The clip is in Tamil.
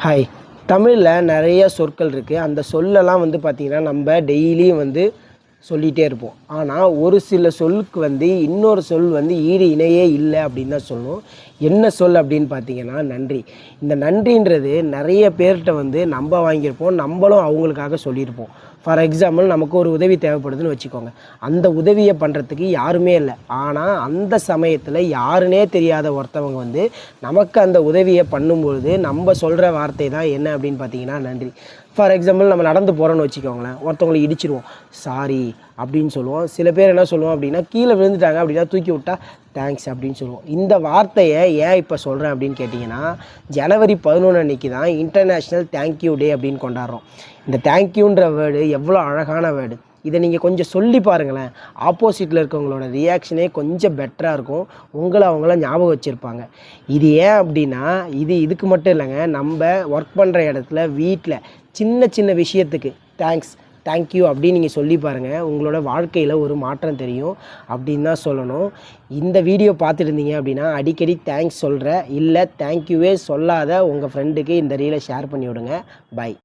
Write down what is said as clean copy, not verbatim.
ஹாய். தமிழ்ல நெறைய சொற்கள் இருக்கு. அந்த சொல்லலாம் பார்த்தீங்கன்னா, நம்ப டெய்லியும் சொல்லிட்டே இருப்போம். ஆனா, ஒரு சில சொல்லுக்கு இன்னொரு சொல் ஈடு இணையே இல்ல அப்படின்னு தான் சொல்லணும். என்ன சொல் அப்படின்னு பார்த்தீங்கன்னா, நன்றி. இந்த நன்றின்றது நெறைய பேர்ட்ட நம்ப வாங்கியிருப்போம். நம்பளும் அவங்களுக்காக சொல்லியிருப்போம். ஃபார் எக்ஸாம்பிள் நமக்கு ஒரு உதவி தேவைப்படுதுன்னு வச்சுக்கோங்க. அந்த உதவிய பண்றதுக்கு யாருமே இல்ல. ஆனா, அந்த சமயத்துல யாருன்னே தெரியாத ஒருத்தவங்க நமக்கு அந்த உதவிய பண்ணும்பொழுது, நம்ப சொல்ற வார்த்தை தான் என்ன அப்படின்னு பார்த்தீங்கன்னா, நன்றி. ஃபார் எக்ஸாம்பிள் நம்ம நடந்து போகிறோன்னு வச்சுக்கோங்களேன், ஒருத்தவங்கள இடிச்சிருவோம், சாரி அப்படின்னு சொல்லுவோம். சில பேர் என்ன சொல்லுவோம் அப்படின்னா, கீழே விழுந்துட்டாங்க அப்படின்னா தூக்கி விட்டா தேங்க்ஸ் அப்படின்னு சொல்லுவோம். இந்த வார்த்தையை ஏன் இப்போ சொல்கிறேன் அப்படின்னு கேட்டிங்கன்னா, ஜனவரி 11 அன்றைக்கி தான் இன்டர்நேஷ்னல் தேங்க்யூ டே அப்படின்னு கொண்டாடுறோம். இந்த தேங்க்யூன்ற வேர்டு எவ்வளோ அழகான வேர்டு. இதை நீங்கள் கொஞ்சம் சொல்லி பாருங்களேன், ஆப்போசிட்டில் இருக்கவங்களோட ரியாக்ஷனே கொஞ்சம் பெட்டராக இருக்கும். அவங்கள ஞாபகம் வச்சுருப்பாங்க. இது ஏன் அப்படின்னா, இதுக்கு மட்டும் இல்லைங்க, நம்ம ஒர்க் பண்ணுற இடத்துல, வீட்டில் சின்ன சின்ன விஷயத்துக்கு தேங்க்ஸ், தேங்க்யூ அப்படின்னு நீங்கள் சொல்லி பாருங்கள். உங்களோட வாழ்க்கையில் ஒரு மாற்றம் தெரியும் அப்படின்னு தான் சொல்லணும். இந்த வீடியோ பார்த்துட்டு இருந்தீங்க அப்படின்னா, அடிக்கடி தேங்க்ஸ் சொல்கிற இல்லை தேங்க்யூவே சொல்லாத உங்கள் ஃப்ரெண்டுக்கு இந்த ரீலை ஷேர் பண்ணி விடுங்க. பை.